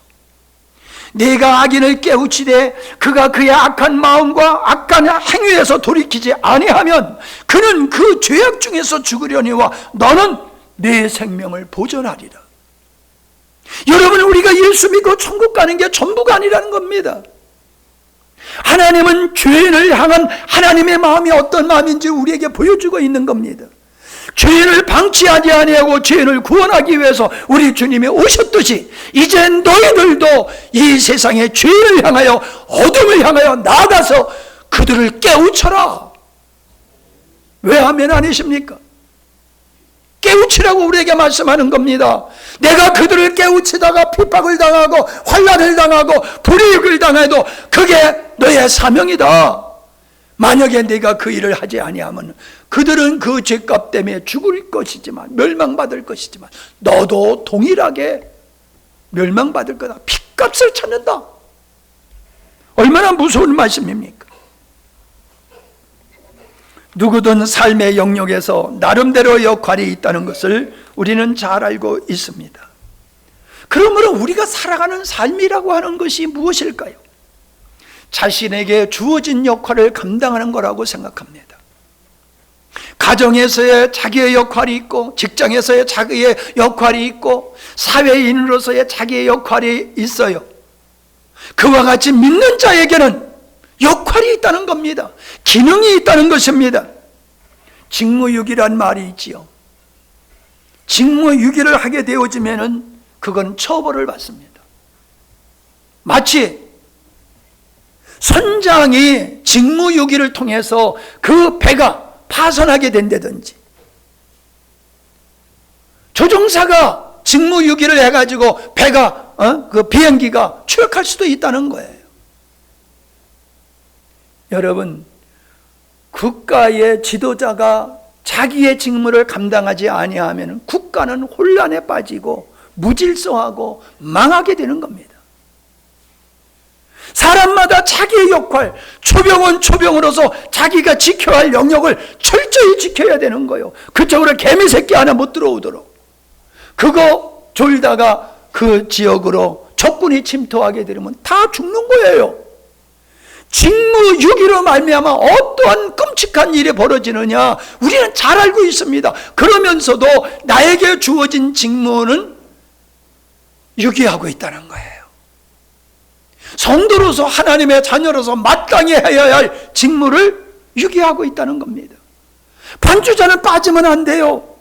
네가 악인을 깨우치되 그가 그의 악한 마음과 악한 행위에서 돌이키지 아니하면 그는 그 죄악 중에서 죽으려니와 너는 내 생명을 보존하리라. 여러분, 우리가 예수 믿고 천국 가는 게 전부가 아니라는 겁니다. 하나님은 죄인을 향한 하나님의 마음이 어떤 마음인지 우리에게 보여주고 있는 겁니다. 죄인을 방치하지 아니하고 죄인을 구원하기 위해서 우리 주님이 오셨듯이 이제 너희들도 이 세상의 죄인을 향하여 어둠을 향하여 나아가서 그들을 깨우쳐라. 왜 하면 아니십니까? 깨우치라고 우리에게 말씀하는 겁니다. 내가 그들을 깨우치다가 핍박을 당하고 환난을 당하고 불이익을 당해도 그게 너의 사명이다. 만약에 네가 그 일을 하지 아니하면 그들은 그 죄값 때문에 죽을 것이지만 멸망받을 것이지만 너도 동일하게 멸망받을 거다. 핏값을 찾는다. 얼마나 무서운 말씀입니까? 누구든 삶의 영역에서 나름대로 역할이 있다는 것을 우리는 잘 알고 있습니다. 그러므로 우리가 살아가는 삶이라고 하는 것이 무엇일까요? 자신에게 주어진 역할을 감당하는 거라고 생각합니다. 가정에서의 자기의 역할이 있고 직장에서의 자기의 역할이 있고 사회인으로서의 자기의 역할이 있어요. 그와 같이 믿는 자에게는 역할이 있다는 겁니다. 기능이 있다는 것입니다. 직무유기란 말이 있지요. 직무유기를 하게 되어지면은 그건 처벌을 받습니다. 마치 선장이 직무유기를 통해서 그 배가 파손하게 된다든지 조종사가 직무유기를 해가지고 배가 그 비행기가 추락할 수도 있다는 거예요. 여러분, 국가의 지도자가 자기의 직무를 감당하지 아니하면 국가는 혼란에 빠지고 무질서하고 망하게 되는 겁니다. 사람마다 자기의 역할, 초병은 초병으로서 자기가 지켜야 할 영역을 철저히 지켜야 되는 거예요. 그쪽으로 개미 새끼 하나 못 들어오도록. 그거 졸다가 그 지역으로 적군이 침투하게 되면 다 죽는 거예요. 직무유기로 말미암아 어떠한 끔찍한 일이 벌어지느냐 우리는 잘 알고 있습니다. 그러면서도 나에게 주어진 직무는 유기하고 있다는 거예요. 성도로서 하나님의 자녀로서 마땅히 해야 할 직무를 유기하고 있다는 겁니다. 반주자는 빠지면 안 돼요.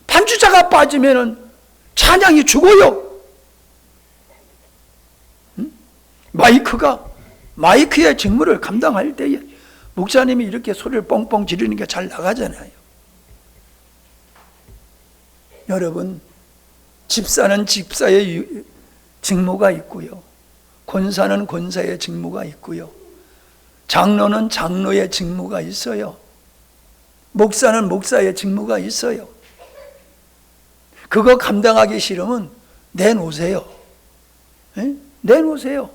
반주자가 빠지면 찬양이 죽어요. 마이크의 직무를 감당할 때에 목사님이 이렇게 소리를 뻥뻥 지르는 게 잘 나가잖아요. 여러분, 집사는 집사의 직무가 있고요, 권사는 권사의 직무가 있고요, 장로는 장로의 직무가 있어요, 목사는 목사의 직무가 있어요. 그거 감당하기 싫으면 내놓으세요. 네? 내놓으세요.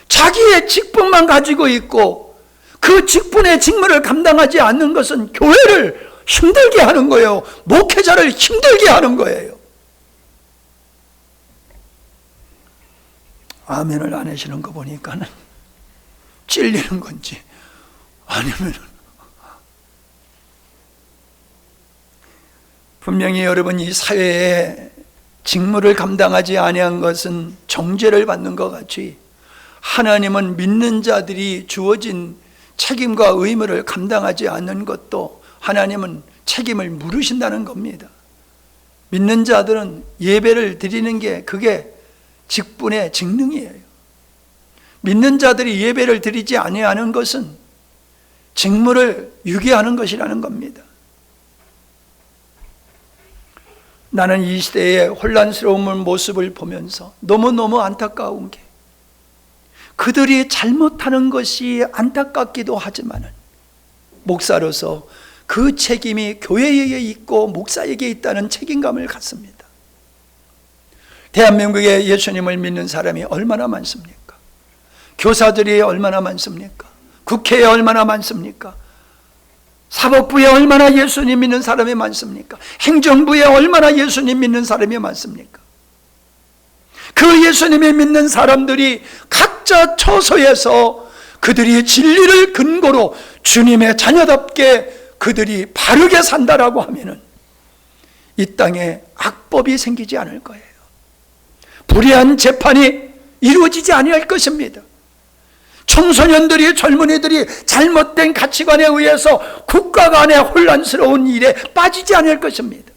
자기의 직분만 가지고 있고 그 직분의 직무를 감당하지 않는 것은 교회를 힘들게 하는 거예요. 목회자를 힘들게 하는 거예요. 아멘을 안 하시는 거 보니까는 찔리는 건지 아니면 분명히 여러분 이 사회에 직무를 감당하지 아니한 것은 정죄를 받는 것 같이 하나님은 믿는 자들이 주어진 책임과 의무를 감당하지 않는 것도 하나님은 책임을 물으신다는 겁니다. 믿는 자들은 예배를 드리는 게 그게 직분의 직능이에요. 믿는 자들이 예배를 드리지 아니하는 것은 직무를 유기하는 것이라는 겁니다. 나는 이 시대의 혼란스러운 모습을 보면서 너무너무 안타까운 게 그들이 잘못하는 것이 안타깝기도 하지만 목사로서 그 책임이 교회에게 있고 목사에게 있다는 책임감을 갖습니다. 대한민국에 예수님을 믿는 사람이 얼마나 많습니까? 교사들이 얼마나 많습니까? 국회에 얼마나 많습니까? 사법부에 얼마나 예수님 믿는 사람이 많습니까? 행정부에 얼마나 예수님 믿는 사람이 많습니까? 그 예수님이 믿는 사람들이 각자 처소에서 그들이 진리를 근거로 주님의 자녀답게 그들이 바르게 산다라고 하면은 이 땅에 악법이 생기지 않을 거예요. 불의한 재판이 이루어지지 아니할 것입니다. 청소년들이, 젊은이들이 잘못된 가치관에 의해서 국가 간의 혼란스러운 일에 빠지지 않을 것입니다.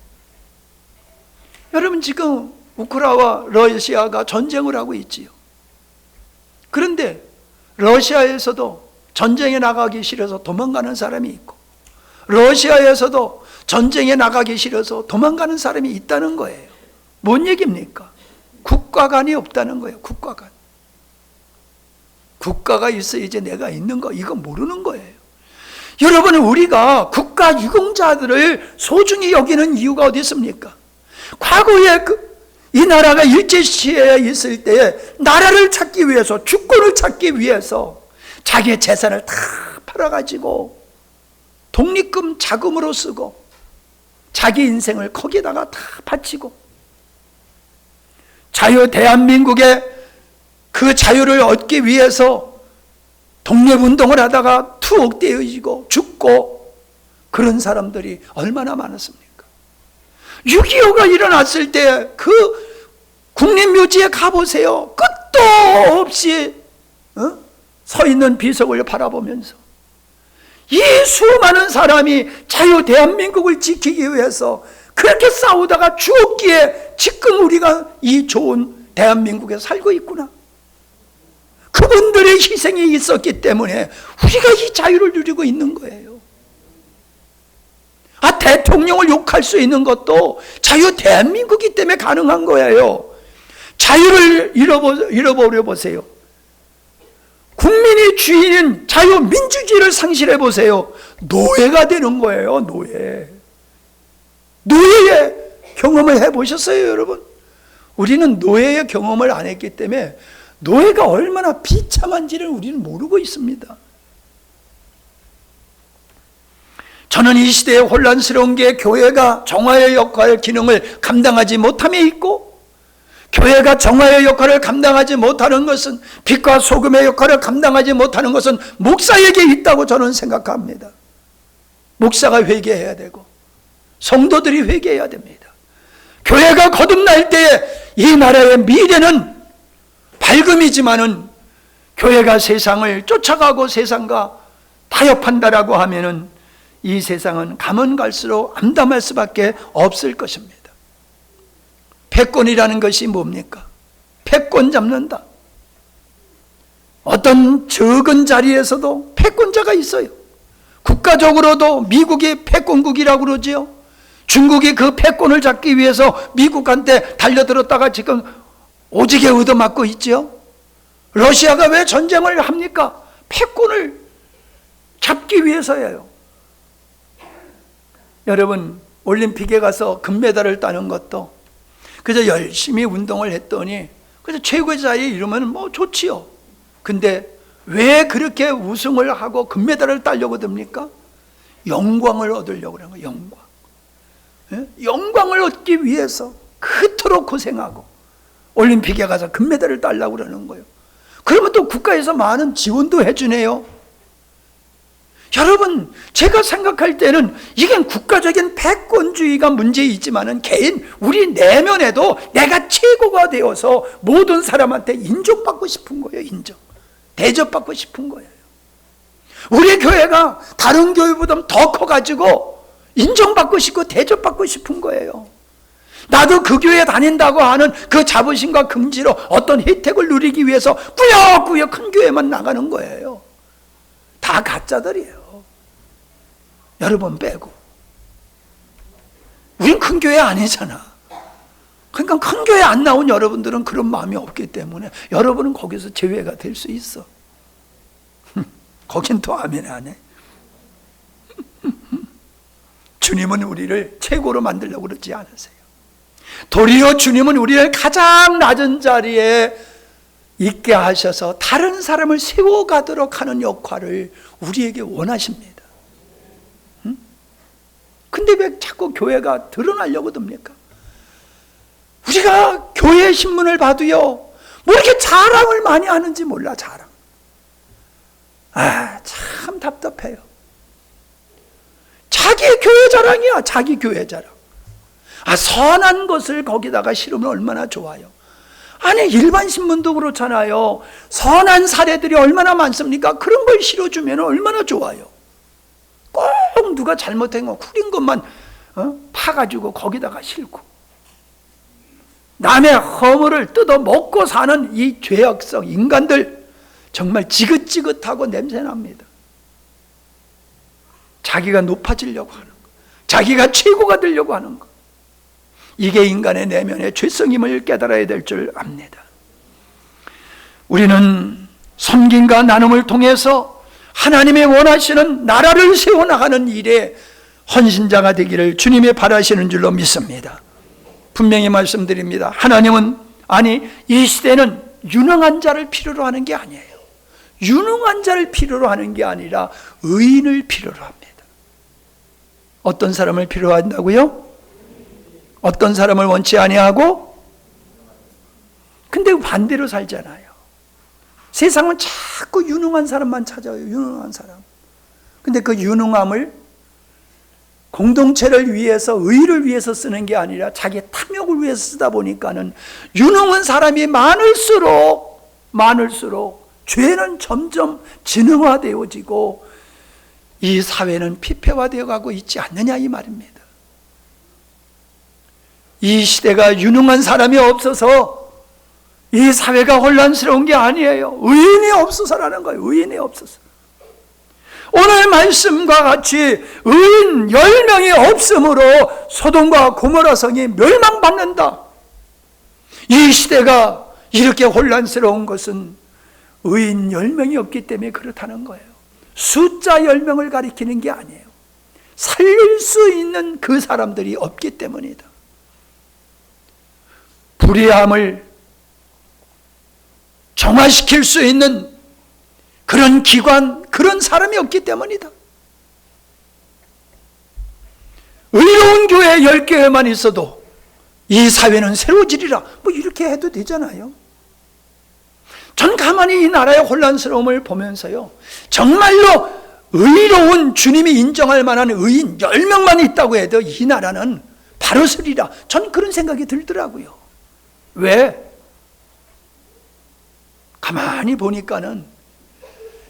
여러분, 지금 우크라이나와 러시아가 전쟁을 하고 있지요. 그런데 러시아에서도 전쟁에 나가기 싫어서 도망가는 사람이 있고 러시아에서도 전쟁에 나가기 싫어서 도망가는 사람이 있다는 거예요. 뭔 얘기입니까? 국가관이 없다는 거예요. 국가관. 국가가 있어야지 내가 있는 거, 이거 모르는 거예요. 여러분, 우리가 국가 유공자들을 소중히 여기는 이유가 어디 있습니까? 과거에 이 나라가 일제시대에 있을 때에 나라를 찾기 위해서, 주권을 찾기 위해서 자기의 재산을 다 팔아가지고 독립금 자금으로 쓰고 자기 인생을 거기다가 다 바치고 대한민국의 그 자유를 얻기 위해서 독립운동을 하다가 투옥되어지고 죽고 그런 사람들이 얼마나 많았습니까? 6.25가 일어났을 때 그 국립묘지에 가보세요. 끝도 없이 서 있는 비석을 바라보면서 이 수많은 사람이 자유 대한민국을 지키기 위해서 그렇게 싸우다가 죽었기에 지금 우리가 이 좋은 대한민국에 살고 있구나. 그분들의 희생이 있었기 때문에 우리가 이 자유를 누리고 있는 거예요. 대통령을 욕할 수 있는 것도 자유 대한민국이기 때문에 가능한 거예요. 자유를 잃어버려 보세요. 국민이 주인인 자유민주주의를 상실해 보세요. 노예가 되는 거예요. 노예의 경험을 해보셨어요, 여러분? 우리는 노예의 경험을 안 했기 때문에 노예가 얼마나 비참한지를 우리는 모르고 있습니다. 저는 이 시대에 혼란스러운 게 교회가 정화의 역할, 기능을 감당하지 못함에 있고, 교회가 정화의 역할을 감당하지 못하는 것은, 빛과 소금의 역할을 감당하지 못하는 것은 목사에게 있다고 저는 생각합니다. 목사가 회개해야 되고 성도들이 회개해야 됩니다. 교회가 거듭날 때에 이 나라의 미래는 밝음이지만은, 교회가 세상을 쫓아가고 세상과 타협한다라고 하면은 이 세상은 가면 갈수록 암담할 수밖에 없을 것입니다. 패권이라는 것이 뭡니까? 패권 잡는다. 어떤 적은 자리에서도 패권자가 있어요. 국가적으로도 미국이 패권국이라고 그러지요. 중국이 그 패권을 잡기 위해서 미국한테 달려들었다가 지금 오지게 얻어맞고 있지요. 러시아가 왜 전쟁을 합니까? 패권을 잡기 위해서예요. 여러분, 올림픽에 가서 금메달을 따는 것도 그래서 열심히 운동을 했더니 그래서 최고의 자리에 이르면 뭐 좋지요. 근데 왜 그렇게 우승을 하고 금메달을 따려고 듭니까? 영광을 얻으려고 그러는 거예요. 영광. 예? 영광을 얻기 위해서 그토록 고생하고 올림픽에 가서 금메달을 따려고 그러는 거예요. 그러면 또 국가에서 많은 지원도 해주네요. 여러분, 제가 생각할 때는 이게 국가적인 패권주의가 문제이지만은 개인, 우리 내면에도 내가 최고가 되어서 모든 사람한테 인정받고 싶은 거예요. 인정. 대접받고 싶은 거예요. 우리 교회가 다른 교회보다 더 커가지고 인정받고 싶고 대접받고 싶은 거예요. 나도 그 교회 다닌다고 하는 그 자부심과 긍지로 어떤 혜택을 누리기 위해서 꾸역꾸역 큰 교회만 나가는 거예요. 다 가짜들이에요. 여러분 빼고. 우린 큰 교회 아니잖아. 그러니까 큰 교회 안 나온 여러분들은 그런 마음이 없기 때문에 여러분은 거기서 제외가 될 수 있어. 거긴 또 아멘 안 해. 주님은 우리를 최고로 만들려고 그러지 않으세요. 도리어 주님은 우리를 가장 낮은 자리에 있게 하셔서 다른 사람을 세워가도록 하는 역할을 우리에게 원하십니다. 근데 왜 자꾸 교회가 드러나려고 듭니까? 우리가 교회 신문을 봐도요, 뭐 이렇게 자랑을 많이 하는지 몰라. 자랑. 참 답답해요. 자기 교회 자랑이야. 자기 교회 자랑. 선한 것을 거기다가 실으면 얼마나 좋아요. 아니, 일반 신문도 그렇잖아요. 선한 사례들이 얼마나 많습니까? 그런 걸 실어주면 얼마나 좋아요. 꼭 누가 잘못한 거 후린 것만 파가지고 거기다가 싣고 남의 허물을 뜯어 먹고 사는 이 죄악성 인간들, 정말 지긋지긋하고 냄새납니다. 자기가 높아지려고 하는 거, 자기가 최고가 되려고 하는 거, 이게 인간의 내면의 죄성임을 깨달아야 될 줄 압니다. 우리는 섬김과 나눔을 통해서 하나님의 원하시는 나라를 세워나가는 일에 헌신자가 되기를 주님이 바라시는 줄로 믿습니다. 분명히 말씀드립니다. 하나님은, 아니, 이 시대는 유능한 자를 필요로 하는 게 아니에요. 유능한 자를 필요로 하는 게 아니라 의인을 필요로 합니다. 어떤 사람을 필요로 한다고요? 어떤 사람을 원치 아니하고? 근데 반대로 살잖아요. 세상은 자꾸 유능한 사람만 찾아요. 유능한 사람. 근데 그 유능함을 공동체를 위해서, 의를 위해서 쓰는 게 아니라 자기 탐욕을 위해서 쓰다 보니까는 유능한 사람이 많을수록 죄는 점점 진흥화되어지고 이 사회는 피폐화되어 가고 있지 않느냐 이 말입니다. 이 시대가 유능한 사람이 없어서 이 사회가 혼란스러운 게 아니에요. 의인이 없어서라는 거예요. 의인이 없어서. 오늘 말씀과 같이 의인 10명이 없으므로 소돔과 고모라 성이 멸망받는다. 이 시대가 이렇게 혼란스러운 것은 의인 10명이 없기 때문에 그렇다는 거예요. 숫자 10명을 가리키는 게 아니에요. 살릴 수 있는 그 사람들이 없기 때문이다. 불의함을 정화시킬 수 있는 그런 기관, 그런 사람이 없기 때문이다. 의로운 교회 10교회만 있어도 이 사회는 새로워지리라, 뭐 이렇게 해도 되잖아요. 전 가만히 이 나라의 혼란스러움을 보면서요, 정말로 의로운, 주님이 인정할 만한 의인 10명만 있다고 해도 이 나라는 바로 서리라, 전 그런 생각이 들더라고요. 왜? 가만히 보니까는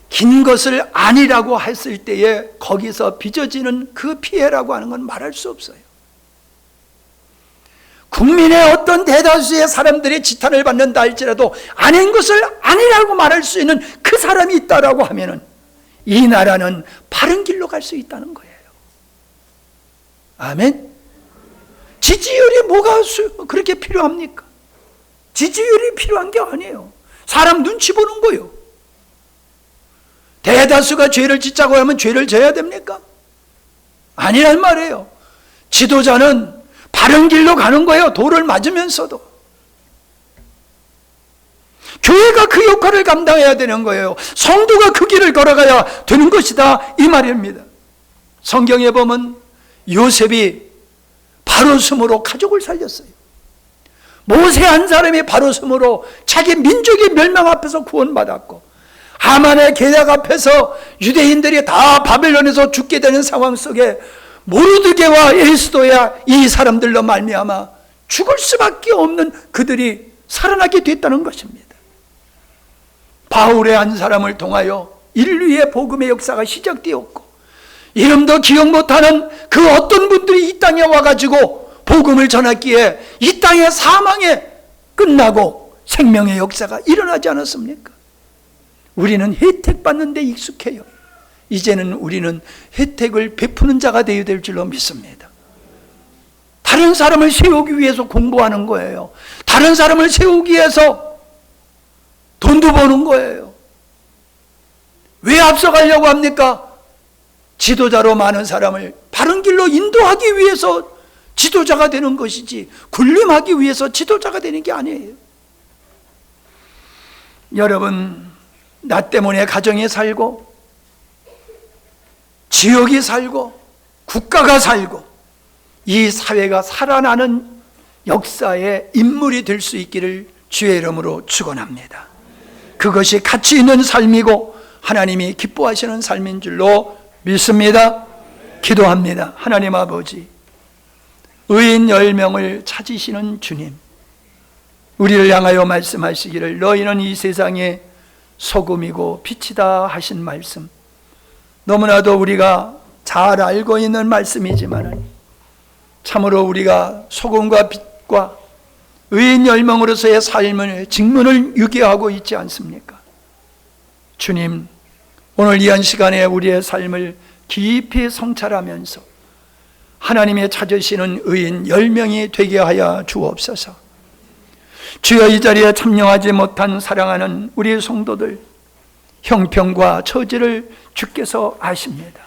긴 것을 아니라고 했을 때에 거기서 빚어지는 그 피해라고 하는 건 말할 수 없어요. 국민의 어떤 대다수의 사람들이 지탄을 받는다 할지라도 아닌 것을 아니라고 말할 수 있는 그 사람이 있다라고 하면은 이 나라는 바른 길로 갈 수 있다는 거예요. 아멘. 지지율이 뭐가 그렇게 필요합니까? 지지율이 필요한 게 아니에요. 사람 눈치 보는 거예요. 대다수가 죄를 짓자고 하면 죄를 져야 됩니까? 아니란 말이에요. 지도자는 바른 길로 가는 거예요. 돌을 맞으면서도. 교회가 그 역할을 감당해야 되는 거예요. 성도가 그 길을 걸어가야 되는 것이다, 이 말입니다. 성경에 보면 요셉이 바로섬으로 가족을 살렸어요. 모세 한 사람이 바로섬으로 자기 민족의 멸망 앞에서 구원받았고, 하만의 계략 앞에서 유대인들이 다 바벨론에서 죽게 되는 상황 속에 모르드게와 에스도야, 이 사람들로 말미암아 죽을 수밖에 없는 그들이 살아나게 됐다는 것입니다. 바울의 한 사람을 통하여 인류의 복음의 역사가 시작되었고, 이름도 기억 못하는 그 어떤 분들이 이 땅에 와가지고 복음을 전했기에 이 땅의 사망에 끝나고 생명의 역사가 일어나지 않았습니까? 우리는 혜택 받는 데 익숙해요. 이제는 우리는 혜택을 베푸는 자가 되어야 될 줄로 믿습니다. 다른 사람을 세우기 위해서 공부하는 거예요. 다른 사람을 세우기 위해서 돈도 버는 거예요. 왜 앞서가려고 합니까? 지도자로 많은 사람을 바른 길로 인도하기 위해서 지도자가 되는 것이지, 군림하기 위해서 지도자가 되는 게 아니에요. 여러분, 나 때문에 가정이 살고, 지역이 살고, 국가가 살고, 이 사회가 살아나는 역사의 인물이 될 수 있기를 주의 이름으로 축원합니다. 그것이 가치 있는 삶이고 하나님이 기뻐하시는 삶인 줄로 믿습니다. 기도합니다. 하나님 아버지, 의인 10명을 찾으시는 주님, 우리를 향하여 말씀하시기를 너희는 이 세상의 소금이고 빛이다 하신 말씀, 너무나도 우리가 잘 알고 있는 말씀이지만 참으로 우리가 소금과 빛과 의인 10명으로서의 삶을 직문을 유기하고 있지 않습니까? 주님, 오늘 이 한 시간에 우리의 삶을 깊이 성찰하면서 하나님의 찾으시는 의인 10명이 되게 하여 주옵소서. 주여, 이 자리에 참여하지 못한 사랑하는 우리 성도들 형편과 처지를 주께서 아십니다.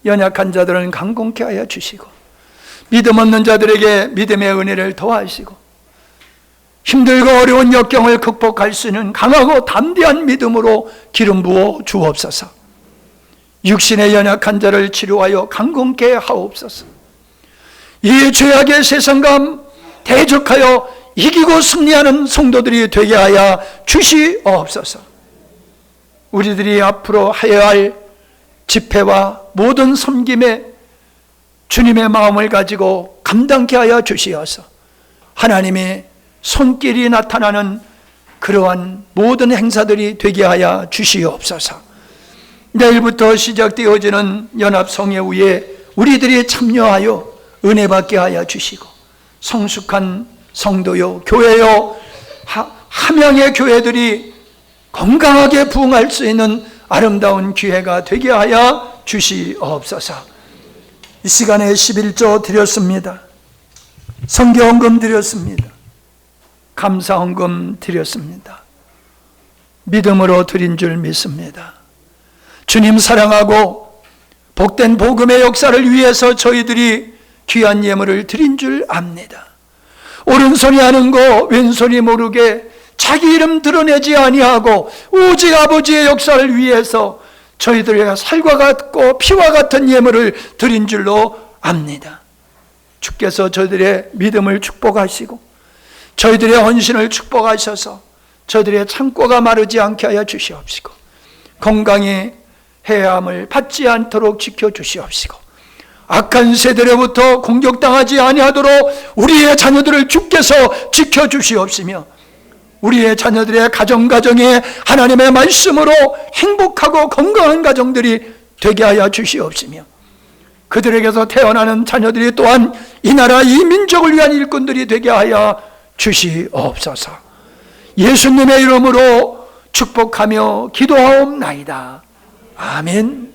연약한 자들은 강건케 하여 주시고, 믿음 없는 자들에게 믿음의 은혜를 더하시고, 힘들고 어려운 역경을 극복할 수 있는 강하고 담대한 믿음으로 기름 부어 주옵소서. 육신의 연약한 자를 치료하여 강건케 하옵소서. 이 죄악의 세상감 대적하여 이기고 승리하는 성도들이 되게 하여 주시옵소서. 우리들이 앞으로 해야 할 집회와 모든 섬김에 주님의 마음을 가지고 감당케 하여 주시어서 하나님의 손길이 나타나는 그러한 모든 행사들이 되게 하여 주시옵소서. 내일부터 시작되어지는 연합성회후에 우리들이 참여하여 은혜 받게 하여 주시고, 성숙한 성도요, 교회요, 함양의 교회들이 건강하게 부흥할 수 있는 아름다운 기회가 되게 하여 주시옵소서. 이 시간에 11조 드렸습니다. 성경헌금 드렸습니다. 감사헌금 드렸습니다. 믿음으로 드린 줄 믿습니다. 주님 사랑하고 복된 복음의 역사를 위해서 저희들이 귀한 예물을 드린 줄 압니다. 오른손이 하는 거 왼손이 모르게 자기 이름 드러내지 아니하고 오직 아버지의 역사를 위해서 저희들의 살과 같고 피와 같은 예물을 드린 줄로 압니다. 주께서 저희들의 믿음을 축복하시고 저희들의 헌신을 축복하셔서 저희들의 창고가 마르지 않게 하여 주시옵시고 건강히 해함을 받지 않도록 지켜주시옵시고 악한 세대로부터 공격당하지 아니하도록 우리의 자녀들을 주께서 지켜주시옵시며 우리의 자녀들의 가정에 하나님의 말씀으로 행복하고 건강한 가정들이 되게 하여 주시옵시며 그들에게서 태어나는 자녀들이 또한 이 나라 이 민족을 위한 일꾼들이 되게 하여 주시옵소서. 예수님의 이름으로 축복하며 기도하옵나이다. 아멘.